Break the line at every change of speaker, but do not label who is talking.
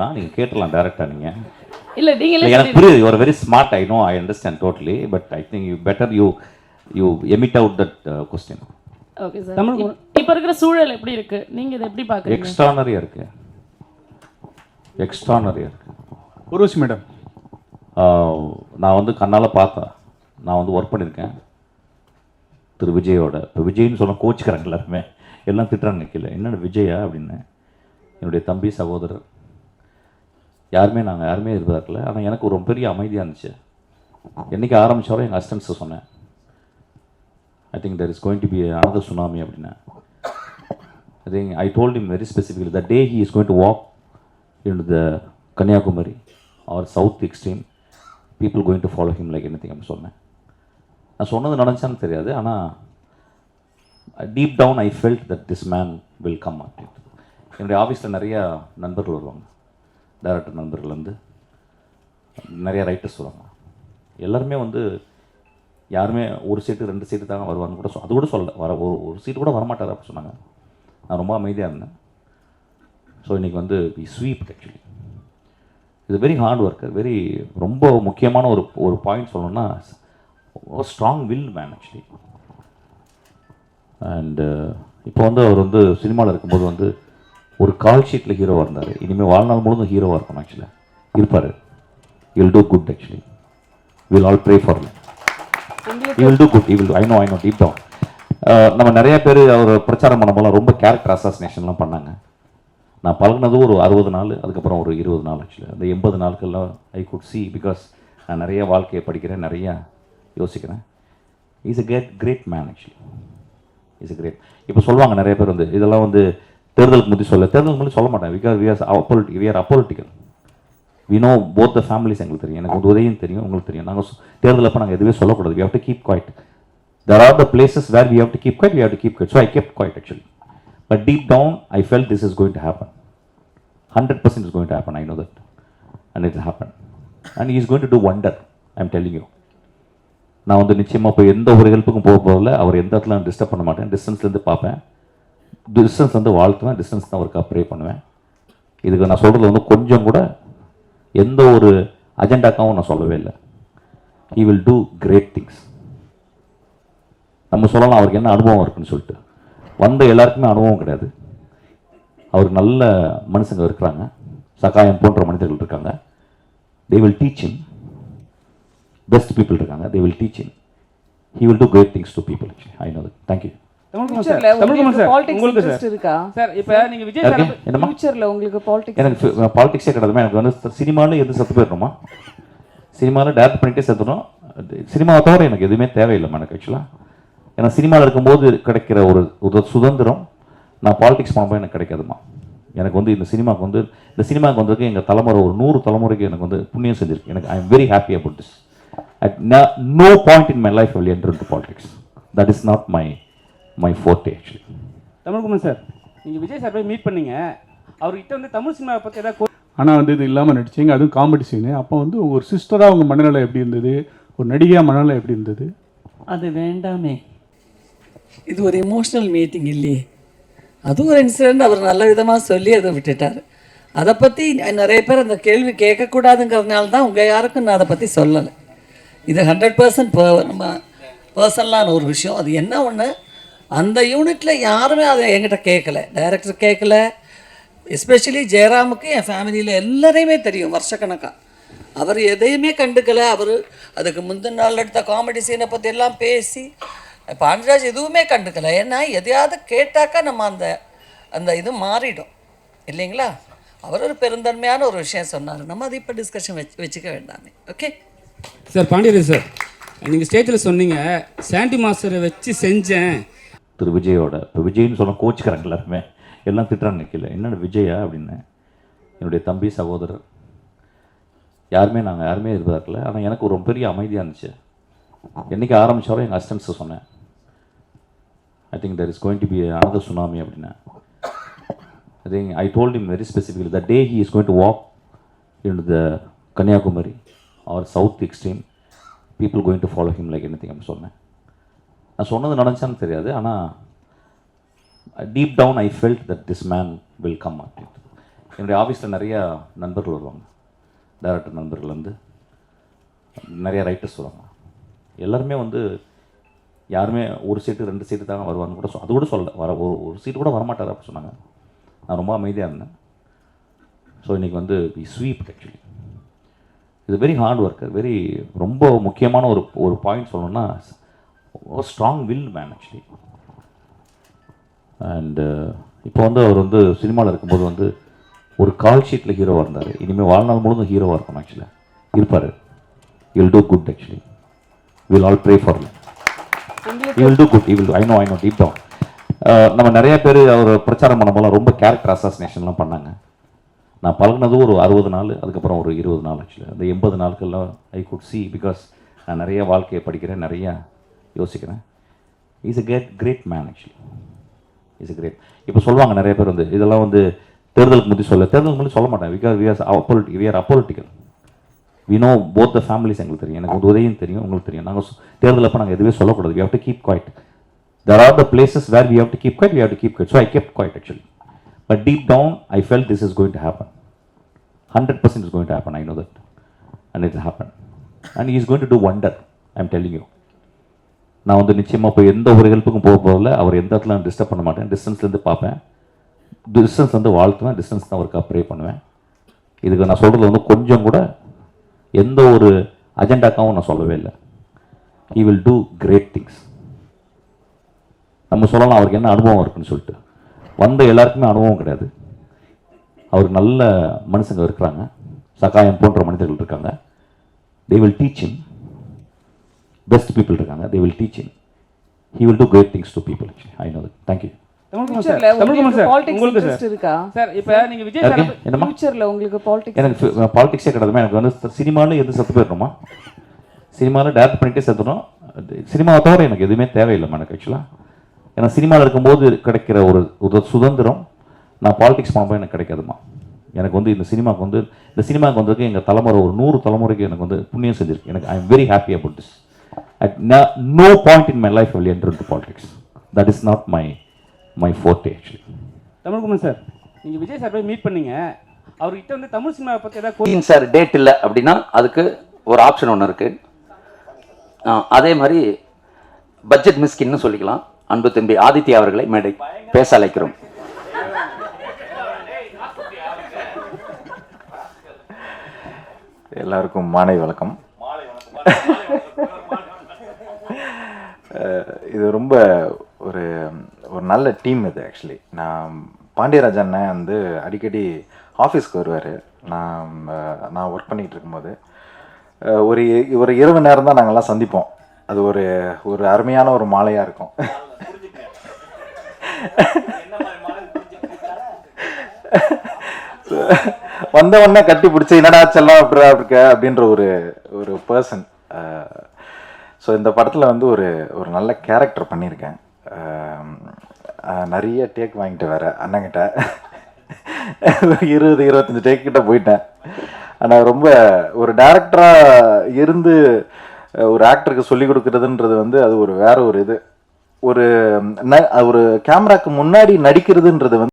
வேணாம், நீங்கள் கேட்டலாம் டேரெக்டாக. நீங்கள்
இல்லை நீங்களே
எனக்கு புரியுது, you are very smart, I know, I understand totally, but I think you better you emit out that question.
Okay sir. இப்போ இருக்கிற சூழல் எப்படி இருக்கு, நீங்கள் இதை எப்படி பார்க்குறீங்க?
எக்ஸ்ட்ரானரியாக இருக்கு, எக்ஸ்ட்ரானரியாக இருக்கு.
உருவசி மேடம்,
நான் வந்து கண்ணால் பார்த்தேன், நான் வந்து ஒர்க் பண்ணியிருக்கேன் திரு விஜயோட. இப்போ விஜய்னு சொன்ன கோச்சுக்கிறாங்க எல்லாருமே, எல்லாம் திட்டுறாங்க கீழே, என்னென்ன விஜயா அப்படின்னு. என்னுடைய தம்பி சகோதரர் நாங்கள் யாருமே இருப்பார்ல. ஆனால் எனக்கு ஒரு பெரிய அமைதியாக இருந்துச்சு. என்றைக்கு ஆரம்பித்தாலும் எங்கள் அசிஸ்டன்ஸை சொன்னேன், I think there is going to be another tsunami அப்படின்னு. I think I told him very specifically the day he is going to walk into the Kanyakumari or south extreme, people going to follow him like anything அப்படின்னு சொன்னேன். நான் சொன்னது நடந்துச்சான்னு தெரியாது, ஆனால் deep down I felt that this man will come அப்படின்னு. என்னுடைய ஆஃபீஸில் நிறையா நண்பர்கள் வருவாங்க, டைரக்டர் நண்பர்கள் வந்து நிறையா ரைட்டர்ஸ் வருவாங்க. எல்லாருமே வந்து யாருமே ஒரு சீட்டு 2 சீட்டு தாங்க வருவான்னு கூட அது கூட சொல்லலை, ஒரு சீட்டு கூட வரமாட்டார் அப்படி சொன்னாங்க. நான் ரொம்ப அமைதியாக இருந்தேன். ஸோ இன்றைக்கி வந்து வி ஸ்வீப் ஆக்சுவலி. இது வெரி ஹார்ட் ஒர்க்கர், ரொம்ப முக்கியமான ஒரு பாயிண்ட் சொல்லணும்னா strong will man actually. And இப்போ வந்து அவர் வந்து சினிமாவில் இருக்கும்போது வந்து ஒரு கால் ஷீட்டில் ஹீரோவாக இருந்தார். இனிமேல் வாழ்நாள் முழுதும் ஹீரோவாக இருக்கணும் ஆக்சுவலாக இருப்பார். Will do good actually, will all pray for him. he will do good, he will do, I know deep down. நம்ம நிறைய பேர் அவர் பிரச்சாரம் பண்ணும்போது ரொம்ப கேரக்டர் அசாசினேஷன்லாம் பண்ணாங்க. நான் பழகினது ஒரு 60 நாள், அதுக்கப்புறம் ஒரு 20 நாள் ஆக்சுவலி. அந்த 80 நாட்கள்லாம் ஐ குட் சி, பிகாஸ் நான் நிறைய வாழ்க்கையை படிக்கிறேன், நிறையா யோசிக்கிறேன். Is a great man actually, is a great. இப்போ சொல்லுவாங்க நிறைய பேர் வந்து இதெல்லாம் வந்து தேர்தலுக்கு முந்தி சொல்ல மாட்டேன், because we are apolitical. we know both the families. எங்களுக்கு தெரியும், எனக்கு உதயம் தெரியும், உங்களுக்கு தெரியும். நாங்கள் தேர்தல் அப்போ நாங்கள் எதுவுமே சொல்லக்கூடாது, we have to keep quiet. There are the places where we have to keep quiet, we have to keep quiet. So I kept quiet actually. But deep down I felt this is going to happen, 100% is going to happen, I know that, and it will happen, and he is going to do wonder, I am telling you. நான் வந்து நிச்சயமாக போய் எந்த ஒரு ஹெல்ப்புக்கும் போகல, அவர் எந்த இடத்துல நான் டிஸ்டர்ப் பண்ண மாட்டேன். டிஸ்டன்ஸ்லேருந்து பார்ப்பேன், டிஸ்டன்ஸ்லேருந்து வாழ்த்துவேன், டிஸ்டன்ஸ் தான் அவருக்கு ப்ரே பண்ணுவேன். இதுக்கு நான் சொல்கிறது வந்து கொஞ்சம் கூட எந்த ஒரு அஜெண்டாக்காவும் நான் சொல்லவே இல்லை. he will do great things. நம்ம சொல்லலாம் அவருக்கு என்ன அனுபவம் இருக்குன்னு சொல்லிட்டு, வந்த எல்லாருக்குமே அனுபவம் கிடையாது. அவருக்கு நல்ல மனுஷங்க இருக்கிறாங்க, சகாயம் போன்ற மனிதர்கள் இருக்காங்க. they will teach him, best people இருக்காங்க, they will teach him, he will do great things to people actually, I know that. Thank you.
Tamilkumar sir, உங்களுக்கு சார்
இருக்கா
சார்? இப்போ நீங்கள் விஜய் சார்
ஃபியூச்சர்ல உங்களுக்கு பாலிடிக்ஸ்?
எனக்கு பாலிடிக்ஸே கிடையாதுமா. எனக்கு வந்து சினிமாவில் எது செத்து போயிடணுமா, சினிமாவில் டேரக்ட் பண்ணிட்டே செத்துடும். சினிமாவை தவிர எனக்கு எதுவுமே தேவையில்லைம்மா எனக்கு ஆக்சுவலாக. ஏன்னா சினிமாவில் இருக்கும்போது கிடைக்கிற ஒரு சுதந்திரம் நான் பாலிடிக்ஸ் பண்ணும்போது எனக்கு கிடைக்காதுமா. எனக்கு வந்து இந்த சினிமாவுக்கு வந்ததுக்கு எங்கள் தலைமுறை ஒரு 100 தலைமுறைக்கு எனக்கு வந்து புண்ணியம் செஞ்சிருக்கு. எனக்கு I am very happy about this. At no point in my life I will enter into politics. That is not my forte actually.
Tamilkumar sir, நீங்கள் விஜய் சார் போய் மீட் பண்ணீங்க, அவர்கிட்ட வந்து தமிழ் சினிமாவை பற்றி ஏதாவது ஆனால் வந்து இது இல்லாமல் நடிச்சிங்க, அதுவும் காமெடி சீனு. அப்போ வந்து ஒரு சிஸ்டராக உங்கள் மனநிலை எப்படி இருந்தது, ஒரு நடிகையாக மனநிலை எப்படி இருந்தது?
அது வேண்டாமே,
இது ஒரு எமோஷ்னல் மீட்டிங் இல்லையே. அதுவும் ஒரு இன்சிடெண்ட் அவர் நல்ல விதமாக சொல்லி அதை விட்டுட்டார். அதை பற்றி நிறைய பேர் அந்த கேள்வி கேட்கக்கூடாதுங்கிறதுனால தான் உங்கள் யாருக்கும் நான் அதை பற்றி சொல்லலை. இது 100% நம்ம பர்சனலான ஒரு விஷயம். அது என்ன ஒன்று, அந்த யூனிட்டில் யாருமே அதை என்கிட்ட கேட்கல, டைரக்டர் கேட்கல. எஸ்பெஷலி ஜெயராமுக்கு என் ஃபேமிலியில் எல்லாரையுமே தெரியும் வருஷக்கணக்காக. அவர் எதையுமே கண்டுக்கலை. அவர் அதுக்கு முந்தின நாள் எடுத்த காமெடி சீனை பற்றி எல்லாம் பேசி பாண்டியராஜ் எதுவுமே கண்டுக்கலை. ஏன்னா எதையாவது கேட்டாக்கா நம்ம அந்த இது மாறிடும் இல்லைங்களா. அவர் ஒரு பெருந்தன்மையான ஒரு விஷயம் சொன்னார், நம்ம அதை இப்போ டிஸ்கஷன் வச்சுக்க வேண்டாமே. Okay
sir. பாண்டியராஜ் சார், நீங்கள் ஸ்டேஜில் சொன்னீங்க சாண்டி மாஸ்டரை வச்சு செஞ்சேன்
திரு விஜயோட. இப்போ விஜய்னு சொன்ன கோச்சுக்கிறாங்க எல்லாருமே, எல்லாம் திட்டுறாங்க கீழே, என்னென்ன விஜயா அப்படின்னு. என்னுடைய தம்பி சகோதரர் நாங்கள் யாருமே இருப்பார்ல. ஆனால் எனக்கு ஒரு பெரிய அமைதியாக இருந்துச்சு. என்றைக்கு ஆரம்பித்தாலும் எங்கள் அசிஸ்டன்ஸை சொன்னேன், I think there is going to be another tsunami அப்படின்னு. I think I told him very specifically the day he is going to walk into the Kanyakumari or south extreme, people going to follow him like anything அப்படின்னு சொன்னேன். நான் சொன்னது நடந்துச்சான்னு தெரியாது, ஆனால் deep down I felt that this man will come அப்படின்னு. என்னுடைய ஆஃபீஸில் நிறையா நண்பர்கள் வருவாங்க, டைரக்டர் நண்பர்கள் வந்து நிறைய ரைட்டர்ஸ் வருவாங்க. எல்லாருமே வந்து யாருமே ஒரு சீட்டு 2 சீட்டு தான் வருவான்னு கூட அது கூட சொல்லலை, வர ஒரு சீட்டு கூட வரமாட்டார் அப்படி சொன்னாங்க. நான் ரொம்ப அமைதியாக இருந்தேன். ஸோ இன்றைக்கி வந்து வி ஸ்வீப் ஆக்சுவலி இது வெரி ஹார்ட் ஒர்க்கர், வெரி ரொம்ப முக்கியமான ஒரு பாயிண்ட் சொல்லணும்னா strong will man actually. And இப்போ வந்து அவர் வந்து சினிமாவில் இருக்கும்போது வந்து ஒரு கால் ஷீட்டில் ஹீரோவாக இருந்தார். இனிமேல் வாழ்நாள் முழுதும் ஹீரோவாக இருக்கணும் ஆக்சுவலாக இருப்பார். Will do good actually, will all pray for you. He will do good. He will do. I know deep down. நம்ம நிறைய பேர் அவர் பிரச்சாரம் பண்ணும்போது ரொம்ப கேரக்டர் அசாசினேஷன்லாம் பண்ணாங்க. நான் பழகினது ஒரு 60 நாள், அதுக்கப்புறம் ஒரு 20 நாள் ஆக்சுவலி. அந்த 80 நாட்கள்லாம் ஐ குட் சி, பிகாஸ் நான் நிறைய வாழ்க்கையை படிக்கிறேன், நிறைய யோசிக்கிறேன். Is a great man actually, is a great. இப்போ சொல்லுவாங்க நிறைய பேர் வந்து இதெல்லாம் வந்து தேர்தலுக்கு முன்னாடி சொல்ல மாட்டேன், because we are apolitical. We know both the families. எங்களுக்கு தெரியும், எனக்கு உதயம் தெரியும், உங்களுக்கு தெரியும். நாங்கள் தேர்தல் அப்போ நாங்கள் எதுவே சொல்லக்கூடாது. We have to keep quiet. There are the places where we have to keep quiet, we have to keep quiet. So I kept quiet actually. But deep down, I felt this is going to happen. 100% is going to happen, I know that. And it will happen. And he is going to do wonder, I am telling you. நான் வந்து நிச்சயமாக போய் எந்த ஒரு ஹெல்ப்புக்கும் போகல. அவர் எந்த இடத்துல நான் டிஸ்டர்ப் பண்ண மாட்டேன். டிஸ்டன்ஸ்லேருந்து பார்ப்பேன், டிஸ்டன்ஸ்லேருந்து வாழ்த்துவேன், டிஸ்டன்ஸ் தான் அவருக்கு ப்ரே பண்ணுவேன். இதுக்கு நான் சொல்கிறது வந்து கொஞ்சம் கூட எந்த ஒரு அஜெண்டாக்காவும் நான் சொல்லவே இல்லை. He will do great things. நம்ம சொல்லலாம் அவருக்கு என்ன அனுபவம் இருக்குன்னு சொல்லிட்டு. வந்த எல்லாருக்குமே அனுபவம் கிடையாது. அவருக்கு நல்ல மனுஷங்க இருக்கிறாங்க, சகாயம் போன்ற மனிதர்கள் இருக்காங்க. They will teach him. Best people இருக்காங்க, they will teach him. He will do great things to people actually. I know that. Thank you.
Tamilkumar sir, உங்களுக்கு சார் இப்போ நீங்கள் விஜய் சார்
என்னம்மா
ஃபியூச்சர்ல உங்களுக்கு பாலிடிக்ஸ்
எனக்கு பாலிடிக்ஸே கிடையாதுமா. எனக்கு வந்து சினிமாவில் எது செத்து போயிடணுமா, சினிமாவில் டேரக்ட் பண்ணிட்டே செத்துடும். சினிமாவை தவிர எனக்கு எதுவுமே தேவையில்லைம்மா எனக்கு ஆக்சுவலாக. ஏன்னா சினிமாவில் இருக்கும்போது கிடைக்கிற ஒரு சுதந்திரம் நான் பாலிடிக்ஸ் பண்ணும்போது எனக்கு கிடைக்காதுமா. எனக்கு வந்து இந்த சினிமாவுக்கு வந்ததுக்கு எங்கள் தலைமுறை ஒரு 100 தலைமுறைக்கு எனக்கு வந்து புண்ணியம் செஞ்சிருக்கு. எனக்கு I am very happy about this. At no point in my life will enter into politics. That is not my forte actually.
Tamilkumar sir, நீங்கள் விஜய் சார் போய் மீட் பண்ணீங்க, அவர்கிட்ட வந்து தமிழ் சினிமாவை பற்றி ஏதாவது
சார் டேட் இல்லை அப்படின்னா அதுக்கு ஒரு ஆப்ஷன் ஒன்று இருக்குது. அதே மாதிரி பட்ஜெட் மிஸ்கின்னு சொல்லிக்கலாம். அன்பு தம்பி ஆதித்யா அவர்களை மேடை பேச அழைக்கிறோம்.
எல்லாருக்கும் மாலை வணக்கம். இது ரொம்ப ஒரு நல்ல டீம் இது ஆக்சுவலி. நான் பாண்டியராஜ் அண்ணன் வந்து அடிக்கடி ஆஃபீஸ்க்கு வருவார். நான் ஒர்க் பண்ணிகிட்டு இருக்கும்போது ஒரு இரவு நேரம் தான் நாங்கள்லாம் சந்திப்போம். அது ஒரு அருமையான ஒரு மாலையாக இருக்கும். வந்தவொடனே கட்டி பிடிச்சி என்னடா செல்லாம் இருக்க அப்படின்ற ஒரு பர்சன். ஸோ இந்த படத்தில் வந்து ஒரு நல்ல கேரக்டர் பண்ணியிருக்கேன். நிறைய டேக் வாங்கிட்டு வேறு அண்ணங்கிட்ட 20-25 டேக் கிட்ட போயிட்டேன். ஆனால் ரொம்ப ஒரு டேரக்டராக இருந்து ஒரு ஆக்டருக்கு சொல்லிக் கொடுக்குறதுன்றது வந்து அது வேற ஒரு இது. ஒரு கேமராக்கு முன்னாடி நடிக்கிறதுன்றது வந்து